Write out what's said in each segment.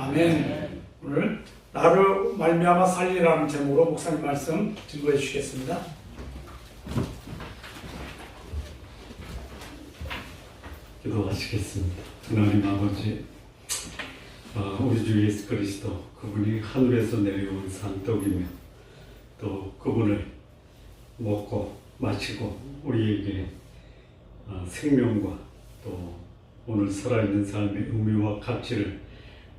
아멘. 오늘 나를 말미암아 살리라는 제목으로 목사님 말씀 증거해 주시겠습니다. 기도하시겠습니다. 하나님 아버지, 우리 주 예수 그리스도 그분이 하늘에서 내려온 산떡이며 또 그분을 먹고 마시고 우리에게 생명과 또 오늘 살아있는 삶의 의미와 가치를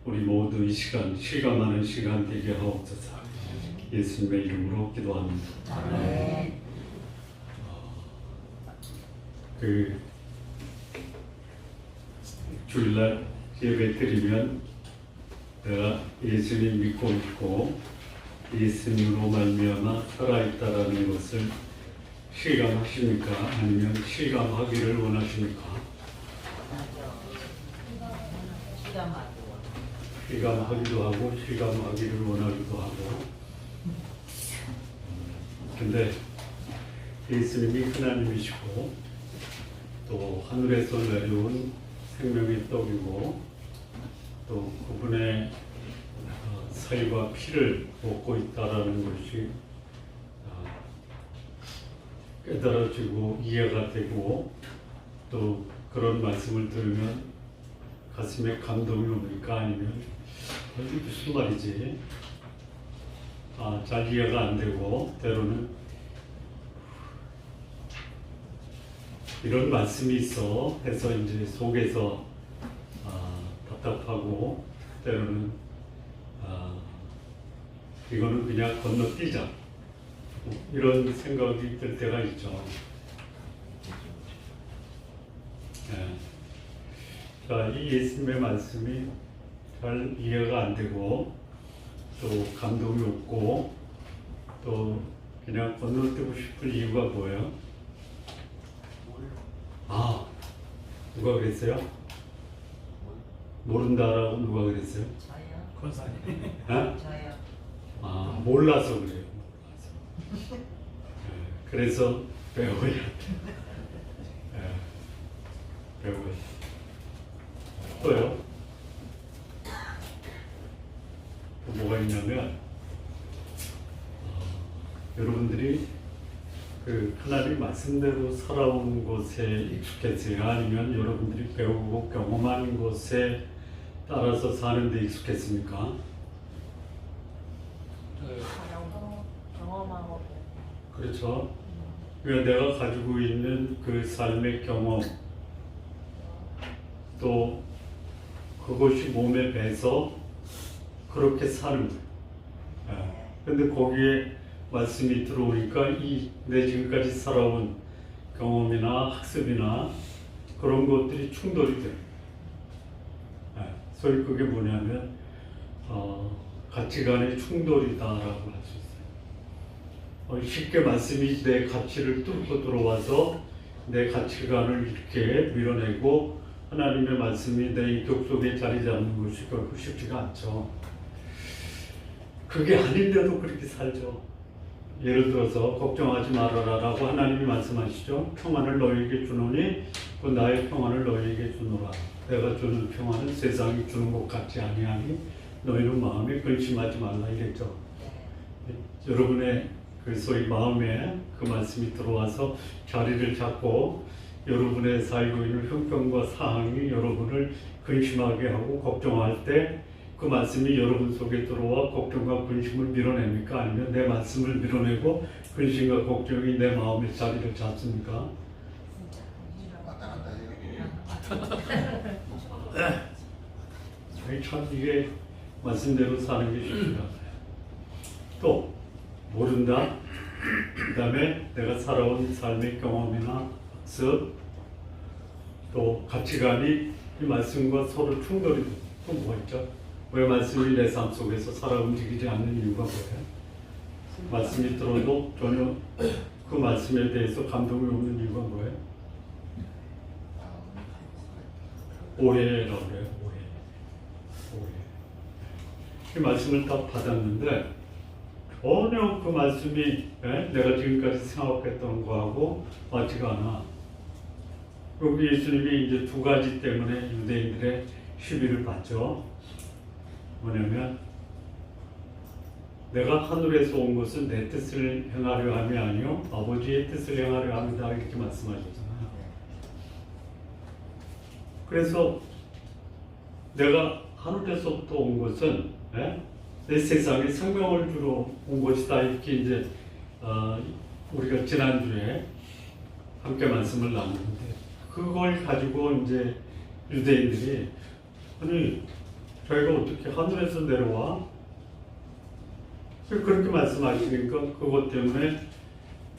우리 모두 이 시간 실감하는 시간 되게 하옵소서. 예수님의 이름으로 기도합니다. 아멘. 주일날 예배 드리면 내가 예수님 믿고 있고 예수님으로 말미암아 살아있다라는 것을 실감하십니까? 아니면 실감하기를 원하십니까? 실감하기도 하고 실감하기를 원하기도 하고. 근데 예수님이 하나님이시고 또 하늘에서 내려온 생명의 떡이고 또 그분의 살과 피를 먹고 있다라는 것이 깨달아지고 이해가 되고 또 그런 말씀을 들으면 가슴에 감동이 옵니까? 아니면 이게 무슨 말이지? 잘 이해가 안 되고 때로는 이런 말씀이 있어 해서 이제 속에서 답답하고 때로는 이거는 그냥 건너뛰자 이런 생각이 들 때가 있죠. 네. 자, 이 예수님의 말씀이 잘 이해가 안 되고 또 감동이 없고 또 그냥 건너뛰고 싶은 이유가 뭐예요? 누가 그랬어요? 모른다라고 누가 그랬어요? 저요. 권사님. 저요. 몰라서 그래요. 몰라서. 그래서 배워야 돼. 배워야 돼. 또요? 또 뭐가 있냐면 여러분들이 하나님 말씀대로 살아온 것에 익숙했어요? 아니면 여러분들이 배우고 경험한 것에 따라서 사는 데 익숙했습니까? 경험하고. 그렇죠. 그러니까 내가 가지고 있는 그 삶의 경험 또 그것이 몸에 배서 그렇게 사는 거예요. 근데 거기에 말씀이 들어오니까 내 지금까지 살아온 경험이나 학습이나 그런 것들이 충돌이 돼요. 소위 그게 뭐냐면 가치관의 충돌이다라고 할 수 있어요. 쉽게 말씀이 내 가치를 뚫고 들어와서 내 가치관을 이렇게 밀어내고 하나님의 말씀이 내 인격 속에 자리 잡는 것이 결코 쉽지가 않죠. 그게 아닌데도 그렇게 살죠. 예를 들어서 걱정하지 말아라라고 하나님이 말씀하시죠. 평안을 너희에게 주노니 그 나의 평안을 너희에게 주노라. 내가 주는 평안은 세상이 주는 것 같지 아니하니 너희는 마음에 근심하지 말라 이랬죠. 여러분의 소위 마음에 그 말씀이 들어와서 자리를 잡고 여러분의 살고 있는 형편과 상황이 여러분을 근심하게 하고 걱정할 때 그 말씀이 여러분 속에 들어와 걱정과 근심을 밀어냅니까? 아니면 내 말씀을 밀어내고 근심과 걱정이 내 마음에 자리를 잡습니까? 참 이게 말씀대로 사는 게 쉽지가 않아요. 또 모른다. 그 다음에 내가 살아온 삶의 경험이나 학습 또 가치관이 이 말씀과 서로 충돌이 돼요. 또 뭐가 있죠? 왜 말씀이 내 삶 속에서 살아 움직이지 않는 이유가 뭐예요? 말씀이 들어도 전혀 그 말씀에 대해서 감동이 없는 이유가 뭐예요? 오해라고 그래요. 오해. 이 말씀을 다 받았는데 전혀 그 말씀이 내가 지금까지 생각했던 거하고 맞지가 않아. 여기 예수님이 이제 두 가지 때문에 유대인들의 시비를 받죠. 뭐냐면 내가 하늘에서 온 것은 내 뜻을 행하려 함이 아니요 아버지의 뜻을 행하려 합니다. 이렇게 말씀하셨잖아요. 그래서 내가 하늘에서부터 온 것은 내 세상에 생명을 주러 온 것이다. 이렇게 이제 우리가 지난주에 함께 말씀을 나눴는데 그걸 가지고 이제 유대인들이 아니 저희가 어떻게 하늘에서 내려와? 그렇게 말씀하시니까 그것 때문에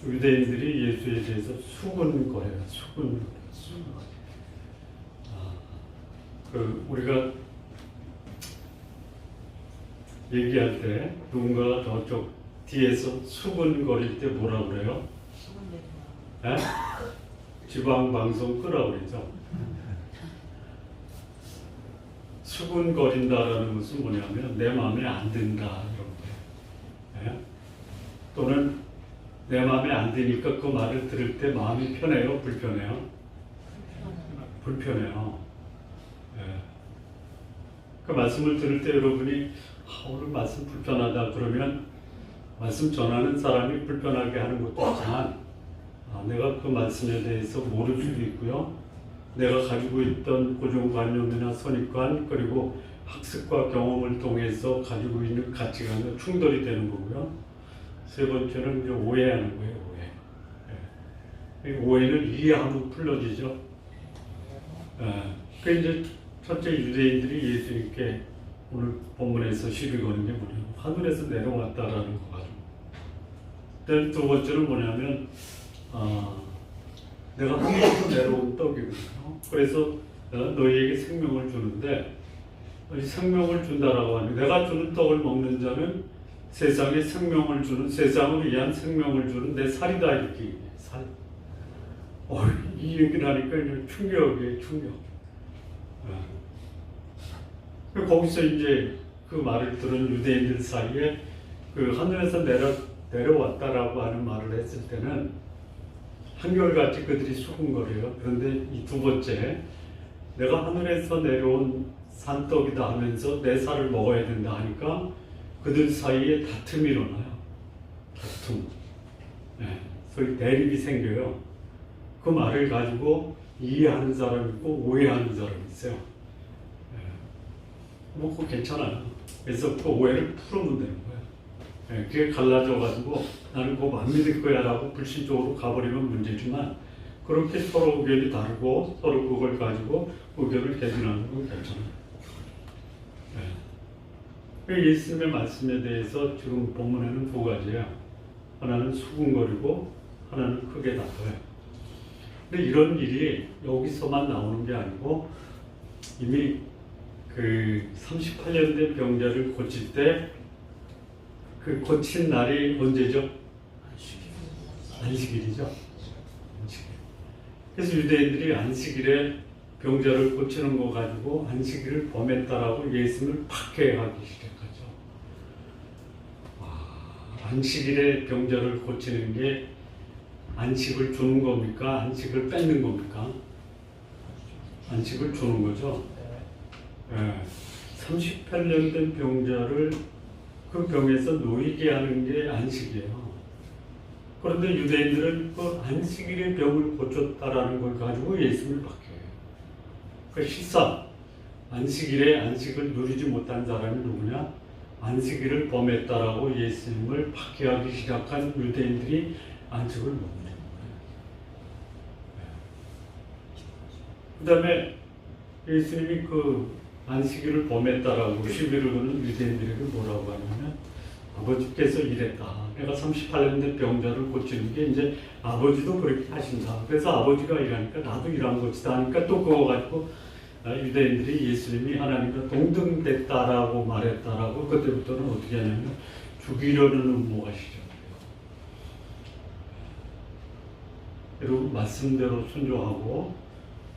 유대인들이 예수에 대해서 수군 거예요. 수군. 우리가 얘기할 때 누군가가 저쪽 뒤에서 수군거릴 때 뭐라 그래요? 에? 지방 방송 끄라 그러죠. 수군거린다라는 것은 뭐냐면 내 마음에 안 든다 이런 거예요. 에? 또는 내 마음에 안 드니까 그 말을 들을 때 마음이 편해요, 불편해요? 불편해요. 예. 그 말씀을 들을 때 여러분이 오늘 말씀 불편하다 그러면 말씀 전하는 사람이 불편하게 하는 것도 있지만 내가 그 말씀에 대해서 모를 수도 있고요. 내가 가지고 있던 고정관념이나 선입관 그리고 학습과 경험을 통해서 가지고 있는 가치관과 충돌이 되는 거고요. 세 번째는 이제 오해하는 거예요. 오해. 예. 오해는 이해하면 풀려지죠. 그 이제 첫째 유대인들이 예수님께 오늘 본문에서 시비 거는 게 뭐냐면 하늘에서 내려왔다라는 거 가지고. 두 번째는 뭐냐면 내가 하늘에서 내려온 떡이거든요. 그래서 너희에게 생명을 주는데 생명을 준다라고 하니 내가 주는 떡을 먹는 자는 세상에 생명을 주는 세상을 위한 생명을 주는 내 살이다 이렇게 얘기해요. 살. 이 얘기를 하니까 충격이에요. 충격. 거기서 이제 그 말을 들은 유대인들 사이에 그 하늘에서 내려왔다라고 하는 말을 했을 때는 한결같이 그들이 수군거려요. 그런데 이 두 번째 내가 하늘에서 내려온 산떡이다 하면서 내 살을 먹어야 된다 하니까 그들 사이에 다툼이 일어나요. 다툼. 소위 대립이 생겨요. 그 말을 가지고 이해하는 사람이 있고 오해하는 사람이 있어요. 뭐 그거 괜찮아요. 그래서 그 오해를 풀으면 되는 거예요. 그게 갈라져가지고 나는 그거 안 믿을 거야 라고 불신적으로 가버리면 문제지만 그렇게 서로 의견이 다르고 서로 그걸 가지고 의견을 개진하는 건 괜찮아요. 예수님의 말씀에 대해서 지금 본문에는 두 가지예요. 하나는 수군거리고 하나는 크게 다퉈요. 근데 이런 일이 여기서만 나오는 게 아니고 이미 그 38년 된 병자를 고칠 때 그 고친 날이 언제죠? 안식일이죠. 안식일. 그래서 유대인들이 안식일에 병자를 고치는 거 가지고 안식일을 범했다라고 예수님을 박해하기 시작하죠. 안식일에 병자를 고치는 게 안식을 주는 겁니까? 안식을 뺏는 겁니까? 안식을 주는 거죠. 38년 된 병자를 그 병에서 놓이게 하는 게 안식이에요. 그런데 유대인들은 그 안식일에 병을 고쳤다라는 걸 가지고 예수님을 박해해요. 그 실상 안식일에 안식을 누리지 못한 사람이 누구냐? 안식일을 범했다라고 예수님을 박해하기 시작한 유대인들이 안식을 못 누린 거예요. 그 다음에 예수님이 그 안식일을 범했다라고 시비를 거는 유대인들에게 뭐라고 하냐면 아버지께서 이랬다. 내가 38년 된 병자를 고치는 게 이제 아버지도 그렇게 하신다. 그래서 아버지가 일하니까 나도 일한 것이다 하니까 또 그거 가지고 유대인들이 예수님이 하나님과 동등됐다라고 말했다라고 그때부터는 어떻게 하냐면 죽이려는 음모가 시작돼요. 여러분 말씀대로 순종하고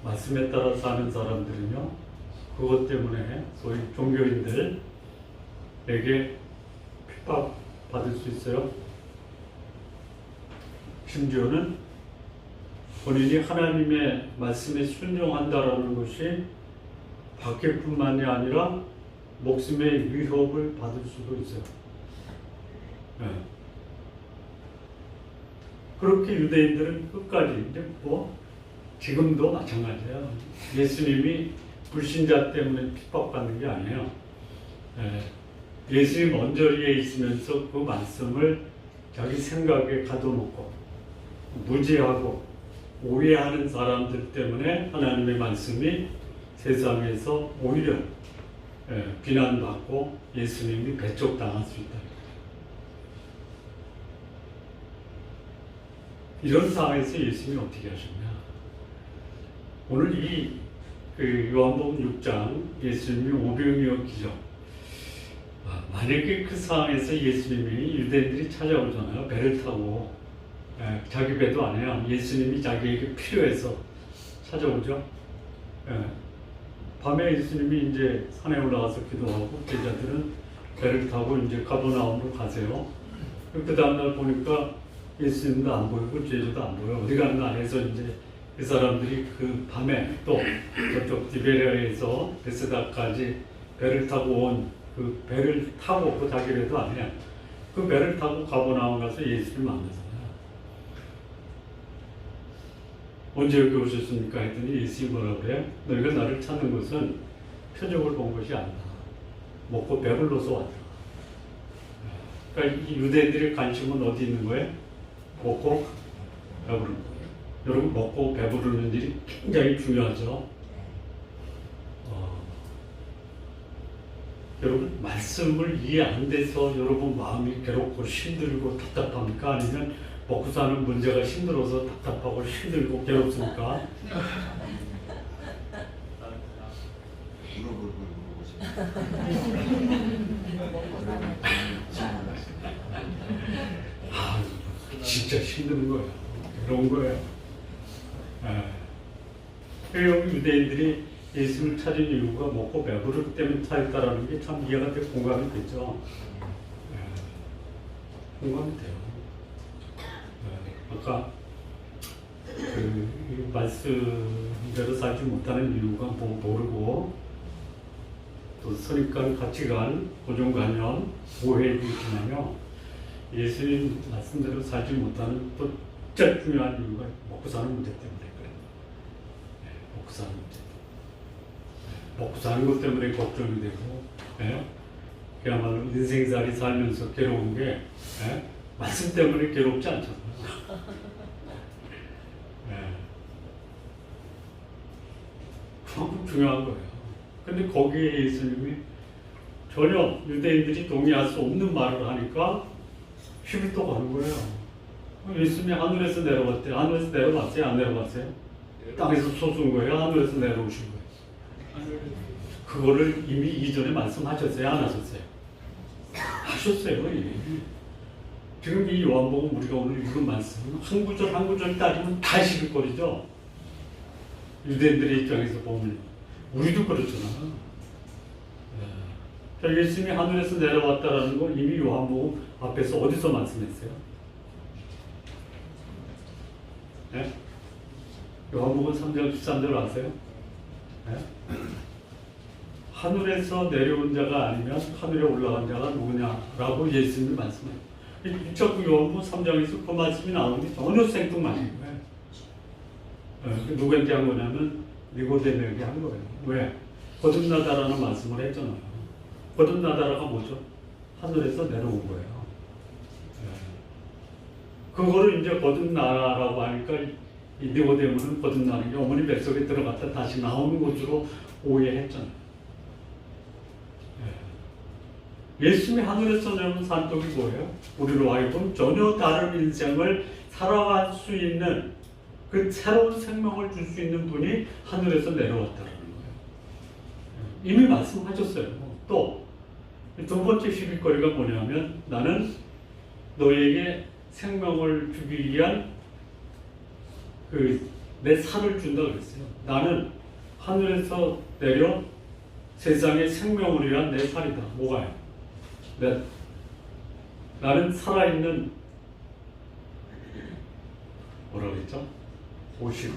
말씀에 따라 사는 사람들은요 그것 때문에 소위 종교인들에게 핍박받을 수 있어요. 심지어는 본인이 하나님의 말씀에 순종한다라는 것이 밖에뿐만이 아니라 목숨의 위협을 받을 수도 있어요. 예. 그렇게 유대인들은 끝까지 이제 뭐 지금도 마찬가지예요. 예수님이 불신자 때문에 핍박받는 게 아니에요. 예. 예수님 언저리에 있으면서 그 말씀을 자기 생각에 가둬놓고 무지하고 오해하는 사람들 때문에 하나님의 말씀이 세상에서 오히려 비난받고 예수님이 배척당할 수 있다. 이런 상황에서 예수님이 어떻게 하셨냐? 오늘 이 요한복음 6장 예수님이 오병이어 기적. 만약에 그 상황에서 예수님이 유대인들이 찾아오잖아요. 배를 타고 자기 배도 아니에요. 예수님이 자기에게 필요해서 찾아오죠. 밤에 예수님이 이제 산에 올라가서 기도하고 제자들은 배를 타고 이제 가버나움으로 가세요. 그 다음날 보니까 예수님도 안 보이고 제자도 안 보여. 어디 갔나 해서 이제 그 사람들이 그 밤에 또 저쪽 디베레아에서 베세다까지 배를 타고 온 그 배를 타고 그 자기 배도 아니야. 그 배를 타고 가버나움 가서 예수님 만났어요. 언제 여기 오셨습니까? 했더니 예수님이 뭐라 그래요? 너희가 나를 찾는 것은 표적을 본 것이 아니다. 먹고 배불러서 왔다. 그러니까 이 유대인들의 관심은 어디 있는 거예요? 먹고 배부르는 거예요. 여러분 먹고 배부르는 일이 굉장히 중요하죠. 여러분 말씀을 이해 안 돼서 여러분 마음이 괴롭고 힘들고 답답합니까? 아니면 먹고 사는 문제가 힘들어서 답답하고 힘들고 괴롭습니까? 진짜 힘든 거예요. 괴로운 거예요. 여기 유대인들이 예수를 찾은 이유가 먹고 배부르기 때문에 찾았다라는 게 참 이해가 되고 공감이 되죠. 공감이 돼요. 아까 그 말씀대로 살지 못하는 이유가 모르고 또 선입관, 가치관, 고정관념, 오해를 일으키냐며 예수님 말씀대로 살지 못하는 또 진짜 중요한 이유가 먹고 사는 문제 때문에 그래요. 먹고 사는 문제. 먹고 사는 것 때문에 걱정이 되고, 그야말로 인생살이 살면서 괴로운 게 말씀 때문에 괴롭지 않잖아요. 그만큼 중요한 거예요. 근데 거기에 예수님이 전혀 유대인들이 동의할 수 없는 말을 하니까 힘이 또 가는 거예요. 예수님이 하늘에서 내려왔대요. 하늘에서 내려왔어요? 안 내려왔어요? 땅에서 솟은 거예요? 하늘에서 내려오신 거예요? 그거를 이미 이전에 말씀하셨어요? 안 하셨어요? 하셨어요. 지금 이 요한복음 우리가 오늘 읽은 말씀 한 구절 한 구절 따지면 다 시비거리죠. 유대인들의 입장에서 보면 우리도 그렇잖아. 예수님이 하늘에서 내려왔다라는 거 이미 요한복음 앞에서 어디서 말씀했어요? 요한복음 3장 13절 아세요? 하늘에서 내려온 자가 아니면 하늘에 올라간 자가 누구냐라고 예수님이 말씀해요. 자꾸 요한복음 3장에서 그 말씀이 나오는데 전혀 생뚱맞은 거예요. 누구한테 한 거냐면 니고데모에게 한 거예요. 왜? 거듭나다라는 말씀을 했잖아요. 거듭나다라가 뭐죠? 하늘에서 내려온 거예요. 그거를 이제 거듭나라고 하니까 이 니고데모는 거듭나는 게 어머니 뱃속에 들어갔다 다시 나오는 것으로 오해했잖아요. 예수님이 하늘에서 내려온 산떡이 뭐예요? 우리로 하여금 전혀 다른 인생을 살아갈 수 있는 그 새로운 생명을 줄 수 있는 분이 하늘에서 내려왔다는 거예요. 이미 말씀하셨어요. 또 두 번째 시비거리가 뭐냐면 나는 너에게 생명을 주기 위한 내 살을 준다 그랬어요. 나는 하늘에서 내려 세상의 생명을 위한 내 살이다. 뭐가요? 나는 살아있는 뭐라 그랬죠? 50.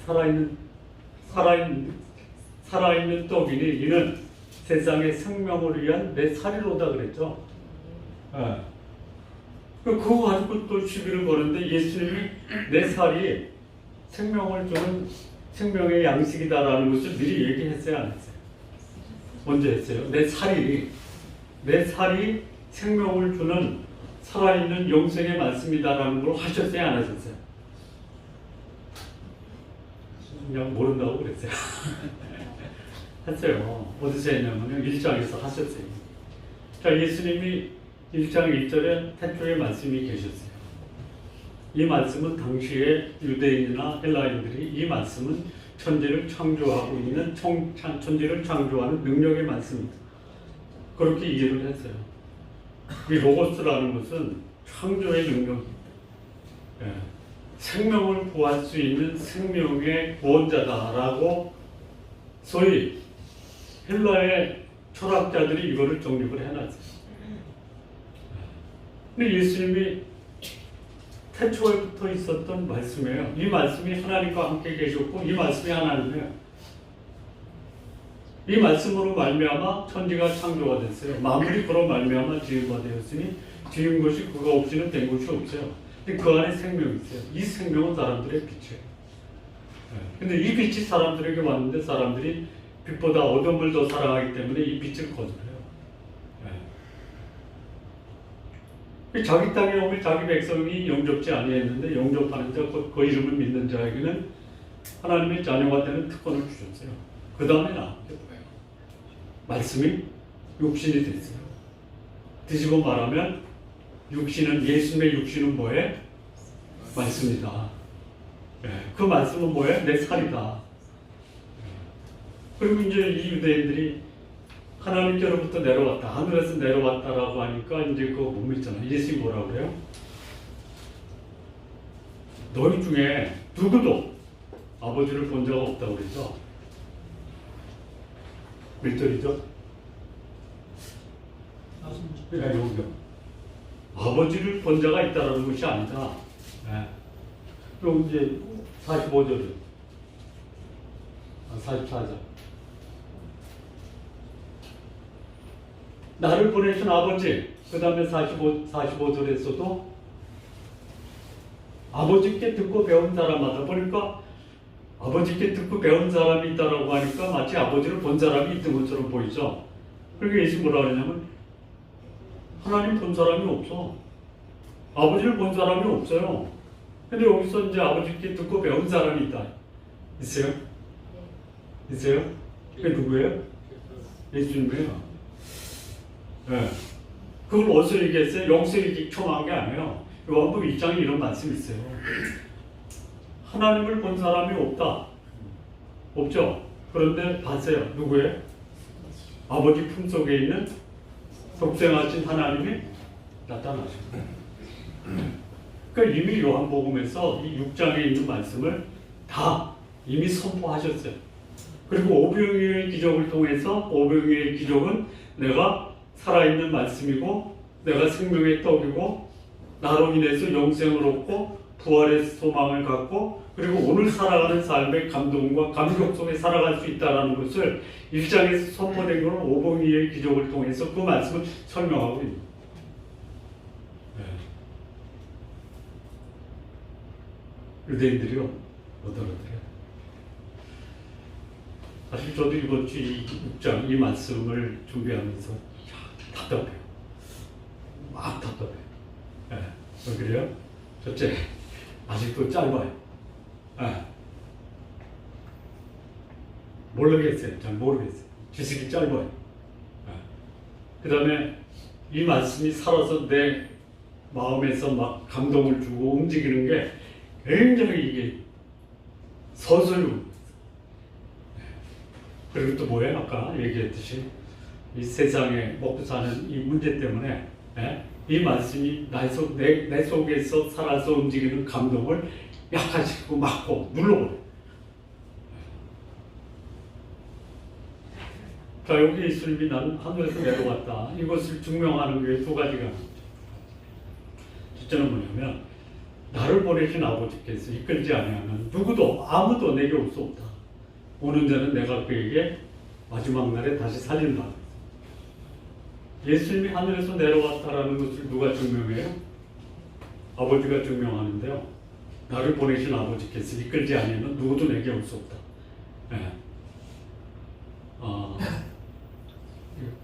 살아있는 살아있는 떡이니 이는 세상의 생명을 위한 내 살이로다 그랬죠. 예. 그거 가지고 또 시비를 거는데 예수님이 내 살이 생명을 주는 생명의 양식이다라는 것을 미리 얘기했어요, 안 했어요? 먼저 했어요. 내 살이 생명을 주는 살아있는 영생의 말씀이다라는 걸 하셨어요, 안 하셨어요? 그냥 모른다고 그랬어요. 했어요. 어디서 했냐면 1장에서 하셨어요. 자, 예수님이 1장 1절에 태초에 말씀이 계셨어요. 이 말씀은 당시에 유대인이나 헬라인들이 이 말씀은 천지를 창조하고 있는 천지를 창조하는 능력의 말씀입니다. 그렇게 이해를 했어요. 이 로고스라는 것은 창조의 능력입니다. 예. 생명을 구할 수 있는 생명의 구원자다라고 소위 헬라의 철학자들이 이거를 정립을 해놨어요. 근데 예수님이 태초에부터 있었던 말씀이에요. 이 말씀이 하나님과 함께 계셨고 이 말씀이 하나님이에요. 이 말씀으로 말미암아 천지가 창조가 됐어요. 만물이 그로 말미암아 지음바 되었으니 지은 것이 그가 없이는 된 것이 없어요. 근데 그 안에 생명이 있어요. 이 생명은 사람들의 빛이에요. 근데 이 빛이 사람들에게 왔는데 사람들이 빛보다 어둠을 더 사랑하기 때문에 이 빛을 거절해요. 자기 땅에 오면 자기 백성이 영접지 아니했는데 영접하는 자, 그 이름을 믿는 자에게는 하나님의 자녀가 되는 특권을 주셨어요. 그 다음에 나온 게 뭐예요? 말씀이 육신이 됐어요. 뒤집어 말하면 예수님의 육신은 뭐예요? 말씀이다. 그 말씀은 뭐예요? 내 살이다. 그리고 이제 이 유대인들이 하나님께로부터 내려왔다, 하늘에서 내려왔다라고 하니까 이제 그거 못 믿잖아요. 예수님이 뭐라고 그래요? 너희 중에 누구도 아버지를 본 자가 없다고 그러죠. 몇 절이죠? 여기요. 아버지를 본 자가 있다라는 것이 아니다. 그럼 이제 45절이요. 44절. 나를 보내신 아버지, 그 다음에 45절에서도 아버지께 듣고 배운 사람마다 보니까 아버지께 듣고 배운 사람이 있다라고 하니까 마치 아버지를 본 사람이 있던 것처럼 보이죠. 그러니까 예수님 뭐라 그러냐면 하나님 본 사람이 없어. 아버지를 본 사람이 없어요. 근데 여기서 이제 아버지께 듣고 배운 사람이 있다. 있어요? 있어요? 그게 누구예요? 예수님이에요. 네. 그걸 어디서 얘기했어요? 영서 얘기 처음한 게 아니에요. 요한복음 1장에 이런 말씀이 있어요. 하나님을 본 사람이 없다. 없죠? 그런데 봤어요. 누구예요? 아버지 품속에 있는 독생하신 하나님이 나타나셨고. 그러니까 이미 요한복음에서 이 6장에 있는 말씀을 다 이미 선포하셨어요. 그리고 오병이어의 기적을 통해서 오병이어의 기적은 내가 살아있는 말씀이고 내가 생명의 떡이고 나로 인해서 영생을 얻고 부활의 소망을 갖고 그리고 오늘 살아가는 삶의 감동과 감격 속에 살아갈 수 있다는 것을 1장에서 선포된 것은 오병이어의 기적을 통해서 그 말씀을 설명하고 있는 거예요. 유대인들이요 어떠더래요? 사실 저도 이번 주 이 6장 이 말씀을 준비하면서 답답해요. 막 답답해요. 왜 그래요? 첫째, 아직도 짧아요. 모르겠어요. 잘 모르겠어요. 지식이 짧아요. 그 다음에 이 말씀이 살아서 내 마음에서 막 감동을 주고 움직이는 게 굉장히 이게 서서히 옵니다. 그리고 또 뭐예요? 아까 얘기했듯이 이 세상에 먹고 사는 이 문제 때문에 이 말씀이 내 속에서 살아서 움직이는 감동을 약간씩 막고 눌러버려요. 자, 여기 예수님이 나는 하늘에서 내려왔다. 이것을 증명하는 게 두 가지가 있죠. 첫째는 뭐냐면 나를 보내신 아버지께서 이끌지 아니하면 누구도 아무도 내게 올 수 없다. 오는 자는 내가 그에게 마지막 날에 다시 살린다. 예수님이 하늘에서 내려왔다라는 것을 누가 증명해요? 아버지가 증명하는데요. 나를 보내신 아버지께서 이끌지 아니면 누구도 내게 올 수 없다. 예.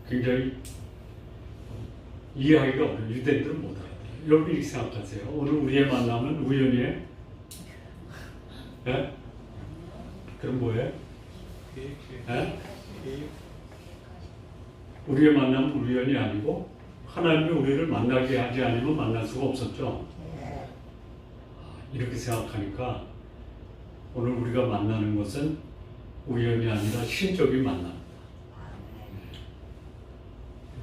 굉장히 이해하기가 어려워요. 유대인들은 못 알아요. 여러분 이렇게 생각하세요. 오늘 우리의 만남은 우연이에요? 예? 그럼 뭐예요? 예? 우리의 만남은 우연이 아니고 하나님이 우리를 만나게 하지 않으면 만날 수가 없었죠. 이렇게 생각하니까 오늘 우리가 만나는 것은 우연이 아니라 신적인 만남.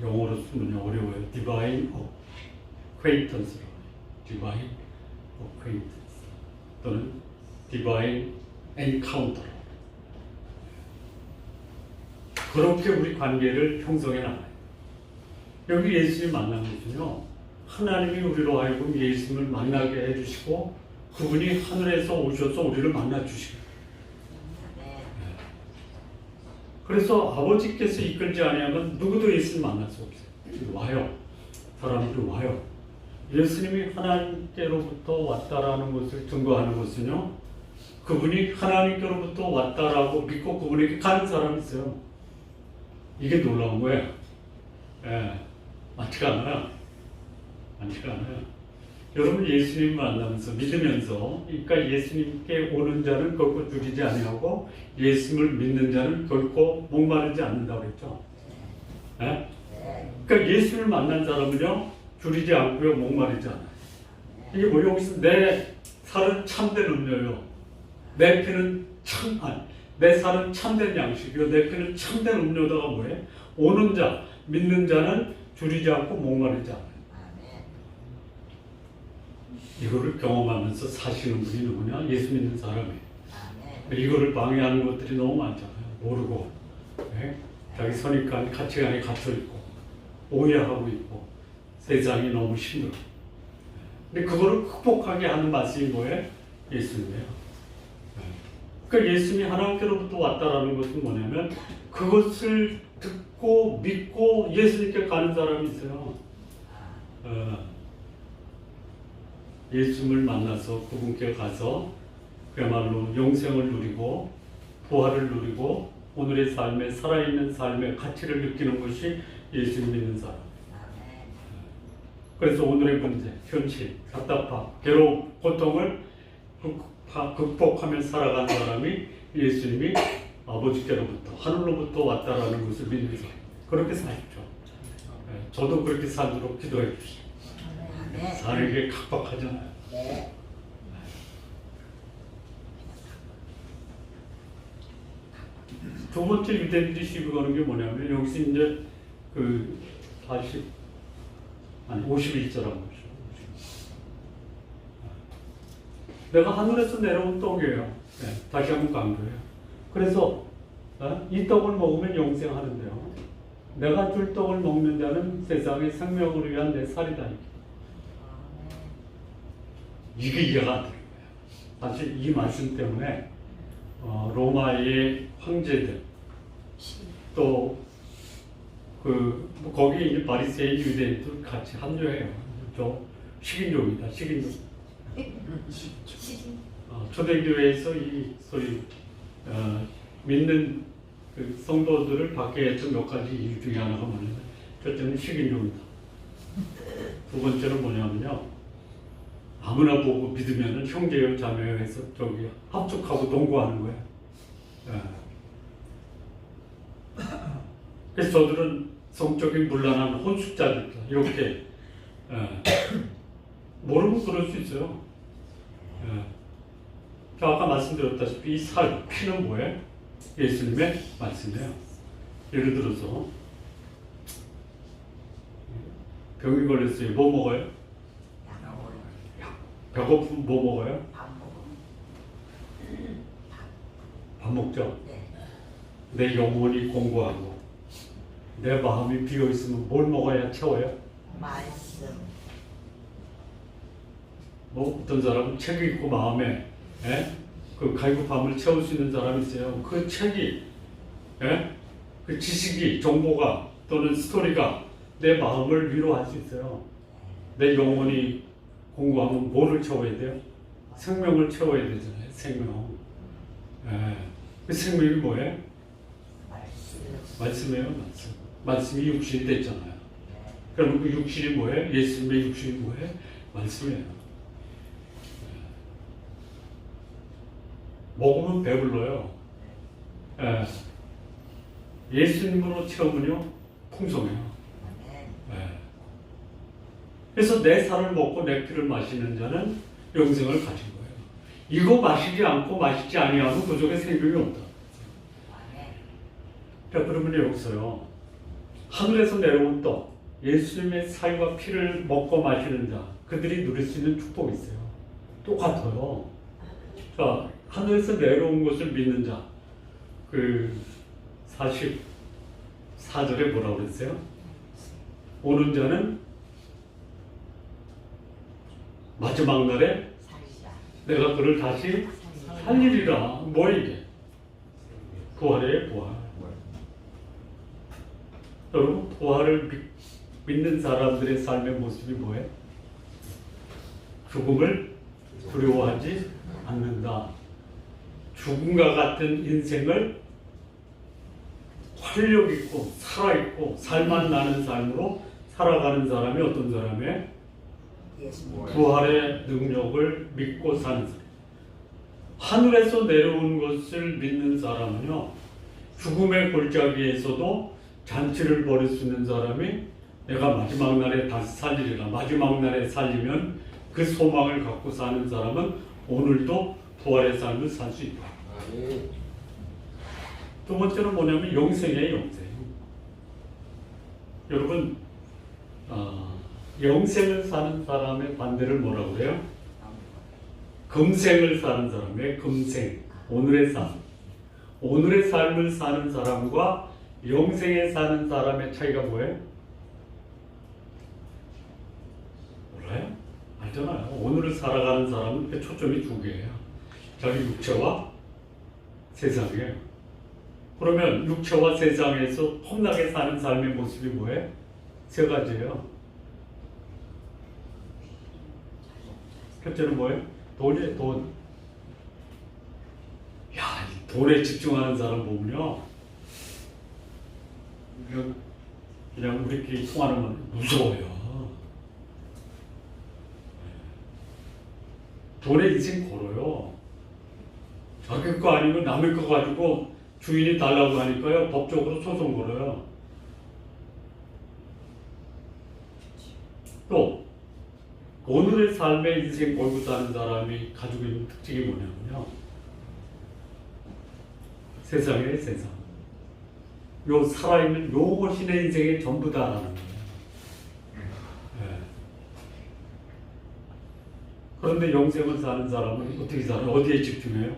영어로 쓰면 어려워요. Divine Acquaintance, Divine Acquaintance 또는 Divine Encounter. 그렇게 우리 관계를 형성해 나가요. 여기 예수님 만난 것은요, 하나님이 우리로 하여금 예수님을 만나게 해주시고 그분이 하늘에서 오셔서 우리를 만나 주시고. 그래서 아버지께서 이끌지 아니하면 누구도 예수님 만날 수 없어요. 와요. 사람들이 와요. 예수님이 하나님께로부터 왔다라는 것을 증거하는 것은요, 그분이 하나님께로부터 왔다라고 믿고 그분에게 가는 사람이 있어요. 이게 놀라운 거예요. 예, 많지가 않아요. 많지가 않아요. 여러분 예수님 만나면서 믿으면서, 그러니까 예수님께 오는 자는 결코 줄이지 아니하고 예수님을 믿는 자는 결코 목마르지 않는다고 그랬죠. 예? 그러니까 예수님을 만난 사람은요 줄이지 않고요 목마르지 않아요. 이게 뭐 여기서 내 살은 참된 음료요, 내 피는 내 살은 참된 양식이요, 내 피는 참된 음료다가 뭐예요? 오는 자, 믿는 자는 줄이지 않고 목마르지 않아요. 이거를 경험하면서 사시는 분이 누구냐? 예수 믿는 사람이에요. 이거를 방해하는 것들이 너무 많잖아요. 모르고, 네? 자기 선입관, 가치관에 갇혀있고 오해하고 있고 세상이 너무 힘들어. 근데 그거를 극복하게 하는 말씀이 뭐예요? 예수님이에요. 그러니까 예수님이 하나님께로부터 왔다라는 것은 뭐냐면 그것을 듣고 믿고 예수님께 가는 사람이 있어요. 예수님을 만나서 그분께 가서 그야말로 영생을 누리고 부활을 누리고 오늘의 삶에 살아있는 삶의 가치를 느끼는 것이 예수님 믿는 사람. 그래서 오늘의 문제, 현실, 답답함, 괴로움, 고통을 극복하며 살아가는 사람이 예수님이 아버지께로부터 하늘로부터 왔다라는 것을 믿는 사람. 그렇게 사십시오. 저도 그렇게 살도록 기도해 주시오. 사는 게 각박하잖아요. 두 번째 유대인들이 시비 거는 게 뭐냐면 여기서 이제 그 51절하고 내가 하늘에서 내려온 떡이에요. 다시 한번 강조해요. 그래서 이 떡을 먹으면 영생하는데요. 내가 줄 떡을 먹는 자는 세상의 생명을 위한 내 살이다. 이게 이해가 안 되는 거예요. 사실 이 말씀 때문에 로마의 황제들 또 거기 이제 바리새인 유대인들 같이 합류해요. 저 식인종이다. 식인종. 초대교회에서 이 소위 믿는 그 성도들을 받게 했던 몇 가지 이유 중에 하나가 뭐냐면 첫째는 식인종이다. 두 번째는 뭐냐면요. 아무나 보고 믿으면은 형제요 자매요 해서 저기 합숙하고 동거하는 거예요. 그래서 저들은 성적인 문란한 혼숙자들 이렇게 모르면 그럴 수 있어요. 아까 말씀드렸다시피 이 살, 피는 뭐예요? 예수님의 말씀이에요. 예를 들어서 병이 걸렸어요. 뭐 먹어요? 배고프면 뭐 먹어요? 밥 먹죠? 내 영혼이 공고하고 내 마음이 비어있으면 뭘 먹어야 채워요? 말씀. 뭐 어떤 사람은 책 읽고 마음에 그 갈급함을 채울 수 있는 사람이 있어요. 그 책이, 예? 그 지식이, 정보가 또는 스토리가 내 마음을 위로할 수 있어요. 내 영혼이 공부하면 뭐를 채워야 돼요? 생명을 채워야 되잖아요. 생명. 예. 그 생명이 뭐예요? 말씀이에요. 말씀. 말씀이 육신이 됐잖아요. 그럼 그 육신이 뭐예요? 예수님의 육신이 뭐예요? 말씀이에요. 먹으면 배불러요. 예. 예수님으로 채우면요 풍성해요. 예. 그래서 내 살을 먹고 내 피를 마시는 자는 영생을 가진 거예요. 이거 마시지 않고 마시지 아니하면 그 속에 생명이 없다. 자, 그러면 여기서요 하늘에서 내려온 떡, 예수님의 살과 피를 먹고 마시는 자, 그들이 누릴 수 있는 축복이 있어요. 똑같아요. 자, 하늘에서 내려온 것을 믿는 자, 그 44절에 뭐라고 그랬어요? 오는 자는 마지막 날에 내가 그를 다시 살리리라. 뭐야 이게? 부활이에요, 부활. 여러분, 부활을 믿는 사람들의 삶의 모습이 뭐예요? 죽음을 두려워하지 않는다. 죽음과 같은 인생을 활력 있고 살아있고 살만 나는 삶으로 살아가는 사람이 어떤 사람이에요? 부활의 능력을 믿고 사는 사람. 하늘에서 내려온 것을 믿는 사람은요 죽음의 골짜기에서도 잔치를 벌일 수 있는 사람이 내가 마지막 날에 다시 살리리라. 마지막 날에 살리면 그 소망을 갖고 사는 사람은 오늘도 부활의 삶을 살 수 있다. 두 번째는 뭐냐면 영생이에요. 영생. 여러분 영생을 사는 사람의 반대를 뭐라고 그래요? 금생을 사는 사람의 금생. 오늘의 삶. 오늘의 삶을 사는 사람과 영생에 사는 사람의 차이가 뭐예요? 몰라요? 알잖아요. 오늘을 살아가는 사람은 그 초점이 두 개예요. 자기 육체와 세상이에요. 그러면 육체와 세상에서 험나게 사는 삶의 모습이 뭐예요? 세 가지예요. 첫째는 뭐예요? 돈이에요, 돈. 야, 돈에 집중하는 사람 보면요. 그냥 우리끼리 통하는 건 무서워요. 돈에 인생 걸어요. 자기 거 아니면 남의 거 가지고 주인이 달라고 하니까요. 법적으로 소송 걸어요. 또 오늘의 삶의 인생 걸고 사는 사람이 가지고 있는 특징이 뭐냐면요. 세상의 세상. 요 살아있는 요것이 내 인생의 전부다라는 거예요. 네. 그런데 영생을 사는 사람은 어떻게 살아요? 어디에 집중해요?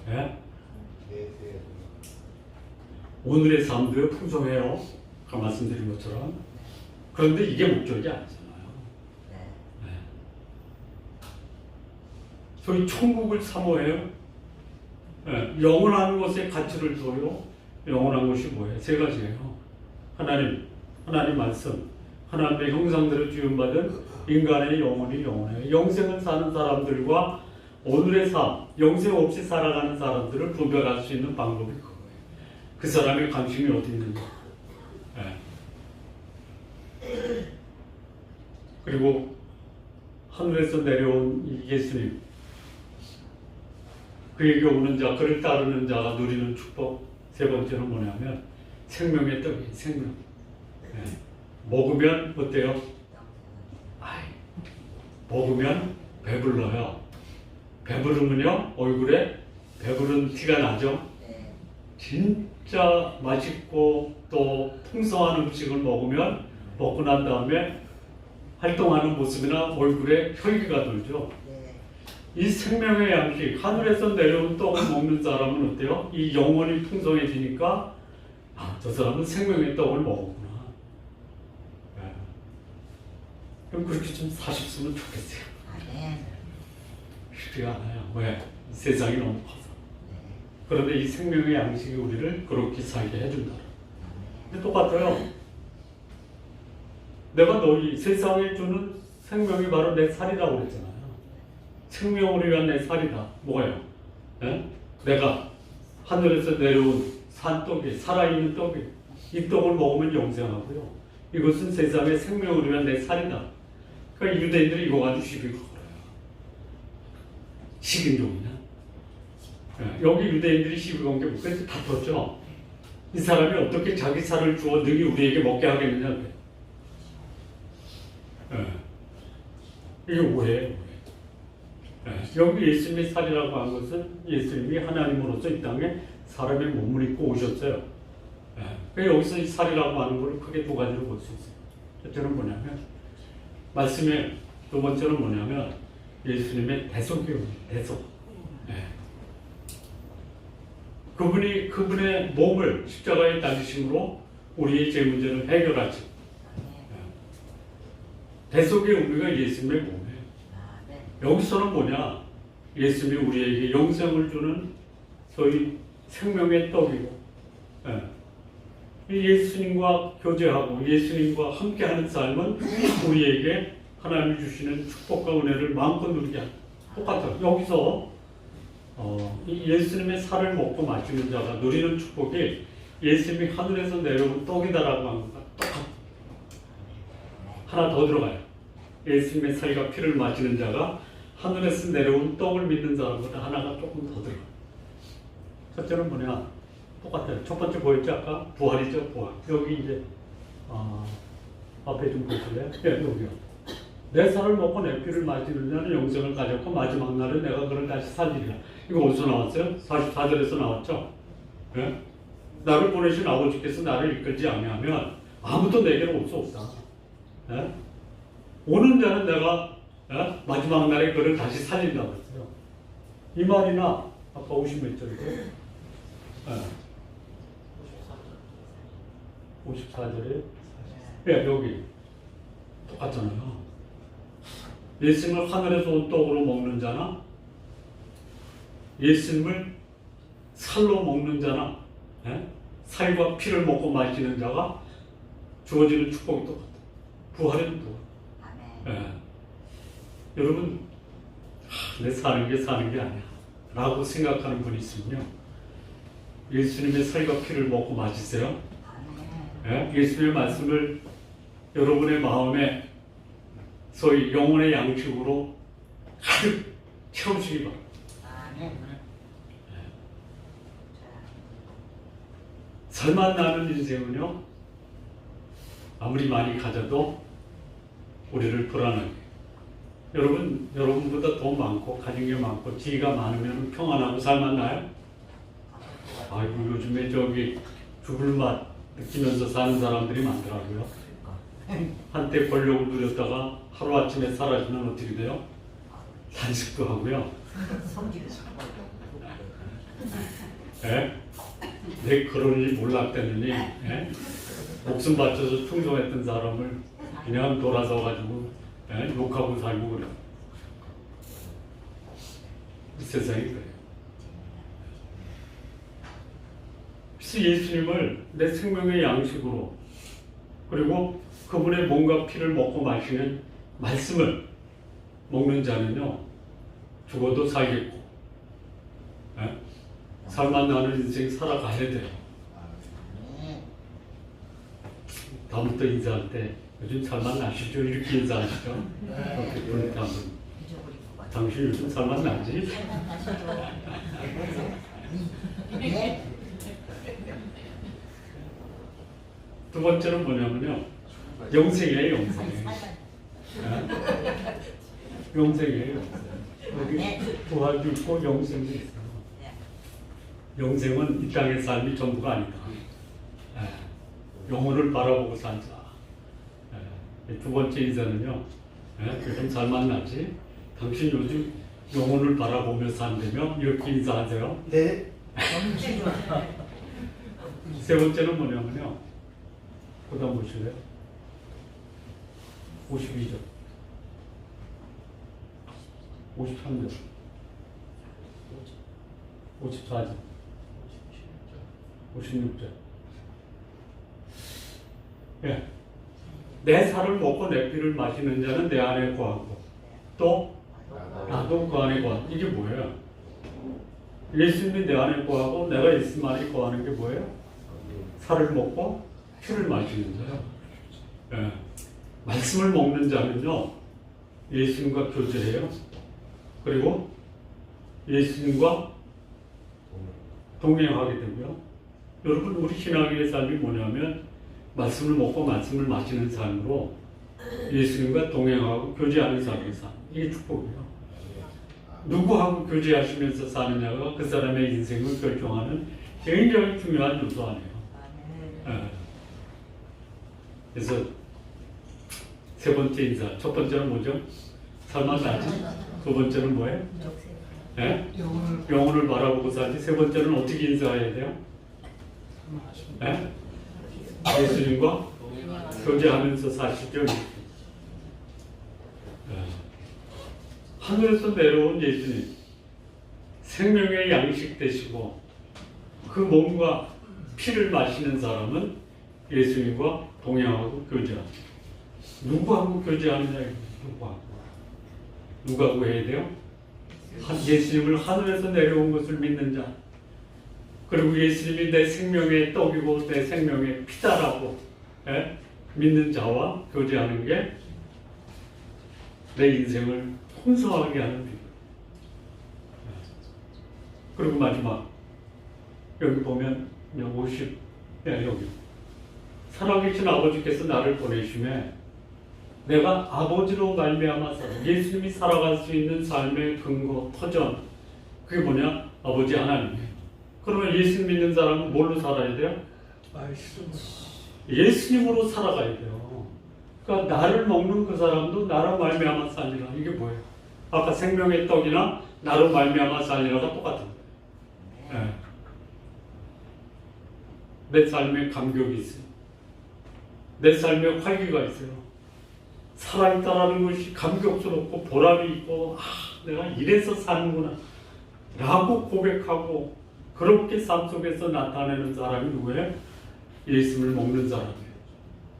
네? 오늘의 삶도 풍성해요. 아까 말씀드린 것처럼. 그런데 이게 목적이 아니잖아요. 네. 저희 천국을 사모해요. 네. 영원한 것에 가치를 둬요. 영원한 것이 뭐예요? 세 가지예요. 하나님 말씀, 하나님의 형상대로 지음받은 인간의 영혼이 영원해요. 영생을 사는 사람들과 오늘의 삶, 영생 없이 살아가는 사람들을 분별할 수 있는 방법이 그거예요. 그 사람의 관심이 어디 있는가. 네. 그리고 하늘에서 내려온 이 예수님, 그에게 오는 자, 그를 따르는 자가 누리는 축복. 세 번째는 뭐냐면 생명의 떡이 생명. 네. 먹으면 어때요? 먹으면 배불러요. 배부르면요 얼굴에 배부른 티가 나죠. 진짜 맛있고 또 풍성한 음식을 먹으면 먹고 난 다음에 활동하는 모습이나 얼굴에 혈기가 돌죠. 이 생명의 양식, 하늘에서 내려온 떡을 먹는 사람은 어때요? 이 영혼이 풍성해지니까 저 사람은 생명의 떡을 먹었구나. 네. 그럼 그렇게 좀 사셨으면 좋겠어요. 쉽지가 않아요. 왜? 세상이 너무 커서. 그런데 이 생명의 양식이 우리를 그렇게 살게 해준다. 근데 똑같아요. 내가 너희 세상에 주는 생명이 바로 내 살이라고 그랬잖아요. 생명을 위한 내 살이다. 뭐예요? 예? 내가 하늘에서 내려온 산떡이, 살아있는 떡이, 이 떡을 먹으면 영생하고요. 이것은 세상의 생명을 위한 내 살이다. 그러니까 유대인들이 이거 가지고 시비 걸어요. 식인종이냐? 예, 여기 유대인들이 시비 건 게 뭐가 다퉜죠. 이 사람이 어떻게 자기 살을 주어 능히 우리에게 먹게 하겠느냐? 예, 이게 오해예요. 예, 여기 예수님의 살이라고 한 것은 예수님이 하나님으로서 이 땅에 사람의 몸을 입고 오셨어요. 예, 여기서 이 살이라고 하는 걸 크게 두 가지로 볼 수 있어요. 첫째는 뭐냐면 말씀의 두 번째는 뭐냐면 예수님의 대속이에요. 대속. 예. 그분이 그분의 몸을 십자가에 달리심으로 우리의 죄 문제를 해결하지. 대속의 의미가 예수님의 몸이에요. 여기서는 뭐냐? 예수님이 우리에게 영생을 주는 소위 생명의 떡이고, 예수님과 교제하고 예수님과 함께하는 삶은 우리에게 하나님이 주시는 축복과 은혜를 마음껏 누리게 합니다. 똑같아요. 여기서 이 예수님의 살을 먹고 마시는 자가 누리는 축복이 예수님이 하늘에서 내려온 떡이다라고 하는 것과 똑같아요. 하나 더 들어가요. 예수님의 살과 피를 마시는 자가 하늘에서 내려온 떡을 믿는 사람보다 하나가 조금 더 들어가요. 첫째는 뭐냐? 똑같아요. 첫 번째 보였죠? 아까? 부활이죠, 부활. 여기 이제 앞에 좀 보실래요? 네, 여기요. 내 살을 먹고 내 피를 마시는 자는 영생을 가졌고 마지막 날에 내가 그를 다시 살리리라. 이거 어디서 나왔어요? 44절에서 나왔죠? 네? 나를 보내신 아버지께서 나를 이끌지 아니하면 아무도 내게로 올 수 없다. 네? 오는 자는 내가 마지막 날에 그를 다시 살린다고 했어요. 이 말이나 아까 50몇 절이죠? 54절에 여기 똑같잖아요. 예수님을 하늘에서 온 떡으로 먹는 자나 예수님을 살로 먹는 자나 살과 피를 먹고 마시는 자가 주어지는 축복이 똑같아요. 부활은 부활. 여러분 내 사는 게 아니야 라고 생각하는 분이 있으면요, 예수님의 살과 피를 먹고 마시세요. 예수님의 말씀을 여러분의 마음에 소위 영혼의 양식으로 가득 채우시기 바랍니다. 살만 나는 인생은요, 아무리 많이 가져도 우리를 불안하게, 여러분보다 돈 많고 가진 게 많고 지위가 많으면 평안하고 살만 나요? 아이고, 요즘에 저기 죽을 맛 느끼면서 사는 사람들이 많더라고요. 한때 권력을 누렸다가 하루아침에 사라지면 어떻게 돼요? 단식도 하고요. 내 그럴 일 몰랐다느니 목숨 바쳐서 충성했던 사람을 그냥 돌아서가지고 욕하고 살고 그래요. 이 세상이 그래요. 그래서 예수님을 내 생명의 양식으로, 그리고 그분의 몸과 피를 먹고 마시는 말씀을 먹는 자는요, 죽어도 살겠고, 살만 나는 인생 살아가야 돼요. 다음부터 인사할 때 요즘 살만 나시죠? 이렇게 인사하시죠? 그렇게 그렇게 하면 당신 요즘 살만 나지? 두 번째는 뭐냐면요, 영생이에요. 영생이에요. 여기 부활도 있고 영생도 있어요. 영생은 이 땅의 삶이 전부가 아니다. 영혼을 바라보고 산자. 두 번째 인사는요, 요즘 살만 나지? 당신 요즘 영혼을 바라보며 산다며? 이렇게 인사하세요. 네. 세 번째는 뭐냐면요, 그다음 보실래요? 52절, 53절. 54절, 56절. 예. 내 살을 먹고 내 피를 마시는 자는 내 안에 거하고 또 나도 그 안에 거하고. 이게 뭐예요? 예수님이 내 안에 거하고 내가 예수님 안에 거하는 게 뭐예요? 살을 먹고 피를 마시는 자요. 예. 말씀을 먹는 자는요, 예수님과 교제해요. 그리고 예수님과 동행하게 되고요. 여러분, 우리 신앙의 삶이 뭐냐면 말씀을 먹고 말씀을 마시는 삶으로 예수님과 동행하고 교제하는 삶의 삶. 이게 축복이에요. 누구하고 교제하시면서 사느냐가 그 사람의 인생을 결정하는 굉장히 중요한 요소 아니에요. 예. 그래서 세 번째 인사. 첫 번째는 뭐죠? 삶아 살지. 두 번째는 뭐예요? 예? 영혼을 바라보고 살지. 세 번째는 어떻게 인사해야 돼요? 예? 예수님과 교제하면서 사시죠. 예. 하늘에서 내려온 예수님, 생명의 양식 되시고 그 몸과 피를 마시는 사람은 예수님과 동행하고 교제하고. 누구하고 교제하느냐? 누구하고 해야 돼요? 예수님을 하늘에서 내려온 것을 믿는 자, 그리고 예수님이 내 생명의 떡이고 내 생명의 피다라고 믿는 자와 교제하는 게 내 인생을 풍성하게 하는 비. 그리고 마지막 여기 보면 50, 여기 살아계신 아버지께서 나를 보내심에 내가 아버지로 말미암아 예수님이 살아갈 수 있는 삶의 근거, 터전, 그게 뭐냐? 아버지 하나님이에요. 그러면 예수님 믿는 사람은 뭘로 살아야 돼요? 예수님으로 살아가야 돼요. 그러니까 나를 먹는 그 사람도 나로 말미암아 살리라. 이게 뭐예요? 아까 생명의 떡이나 나로 말미암아 살리라가 똑같은 거예요. 내 삶에 감격이 있어요. 내 삶에 활기가 있어요. 살아있다라는 것이 감격스럽고 보람이 있고, 내가 이래서 사는구나 라고 고백하고 그렇게 삶 속에서 나타내는 사람이 누구예요? 예수님을 먹는 사람이에요.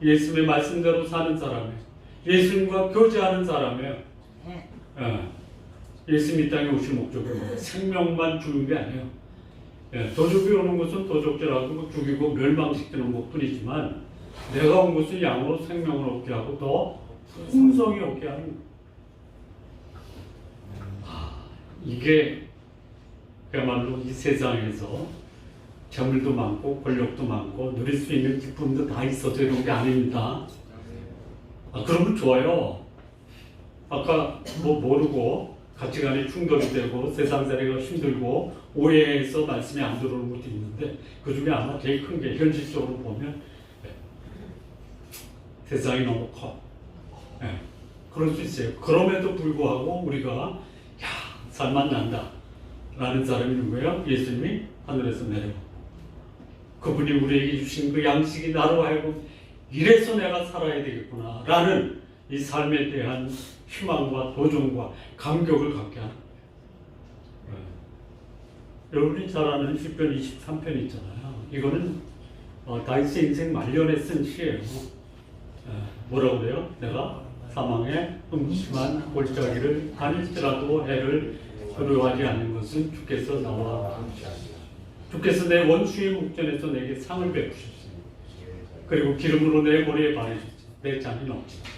예수님의 말씀대로 사는 사람이에요. 예수님과 교제하는 사람이에요. 예수님 이 땅에 오신 목적은 뭐예요? 생명만 주는 게 아니에요. 도적이 오는 것은 도적질하고 죽이고 멸망시키는 것뿐이지만 내가 온 것은 양으로 생명을 얻게 하고 더 풍성히 얻게 하는 거예요. 이게 그야말로 이 세상에서 재물도 많고 권력도 많고 누릴 수 있는 기쁨도 다 있어서 이런 게 아닙니다. 그러면 좋아요. 아까 뭐 모르고 가치관이 충돌이 되고 세상살이가 힘들고 오해해서 말씀이 안 들어오는 것도 있는데 그 중에 아마 제일 큰 게 현실적으로 보면 세상이 너무 커. 그럴 수 있어요. 그럼에도 불구하고 우리가 살만 난다 라는 사람이 누구예요? 예수님이 하늘에서 내려오고 그분이 우리에게 주신 그 양식이 나로 하여금 이래서 내가 살아야 되겠구나 라는 이 삶에 대한 희망과 도전과 감격을 갖게 하는 거예요. 여러분이 잘 아는 시편 23편 있잖아요. 이거는 다윗의 인생 말년에 쓴 시예요. 뭐라고 그래요? 내가 사망의 음침한 골짜기를 다닐지라도 해를 두려워하지 않는 것은 주께서 내 원수의 목전에서 내게 상을 베푸셨습니다. 그리고 기름으로 내 머리에 바르셨습니다. 내 잔이 넘치다.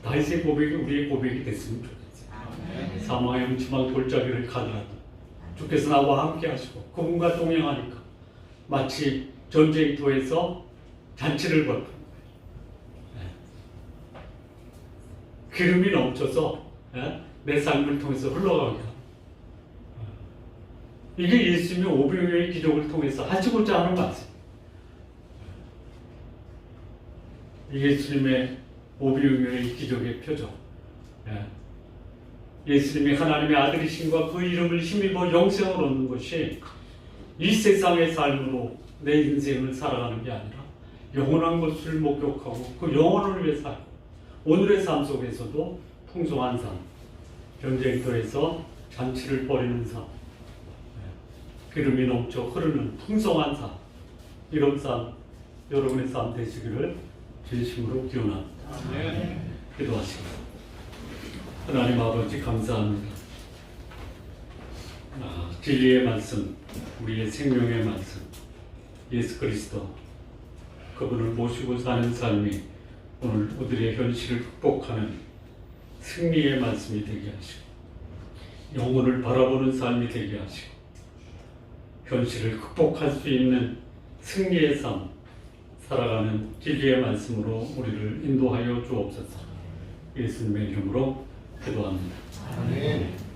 다윗의 고백이 우리의 고백이 됐으면 좋겠어요. 사망의 음침한 골짜기를 가더라도 주께서 나와 함께 하시고 그분과 동행하니까 마치 전쟁터에서 잔치를 벌이는 거예요. 기름이 넘쳐서 내 삶을 통해서 흘러가게 합니다. 이게 예수님의 오병이어의 기적을 통해서 하시고자 하는 말씀. 예수님의 오병이어의 기적의 표정. 예수님이 하나님의 아들이신과 그 이름을 힘입어 영생을 얻는 것이 이 세상의 삶으로 내 인생을 살아가는 게 아니라 영원한 것을 목격하고 그 영혼을 위해 살고 오늘의 삶 속에서도 풍성한 삶, 전쟁터에서 잔치를 벌이는 삶, 기름이 넘쳐 흐르는 풍성한 삶, 이런 삶, 여러분의 삶 되시기를 진심으로 기원합니다. 기도하시고 하나님 아버지 감사합니다. 진리의 말씀, 우리의 생명의 말씀, 예수 그리스도 그분을 모시고 사는 삶이 오늘 우리의 현실을 극복하는 승리의 말씀이 되게 하시고 영혼을 바라보는 삶이 되게 하시고 현실을 극복할 수 있는 승리의 삶 살아가는 진리의 말씀으로 우리를 인도하여 주옵소서. 예수님의 이름으로 기도합니다. 아멘.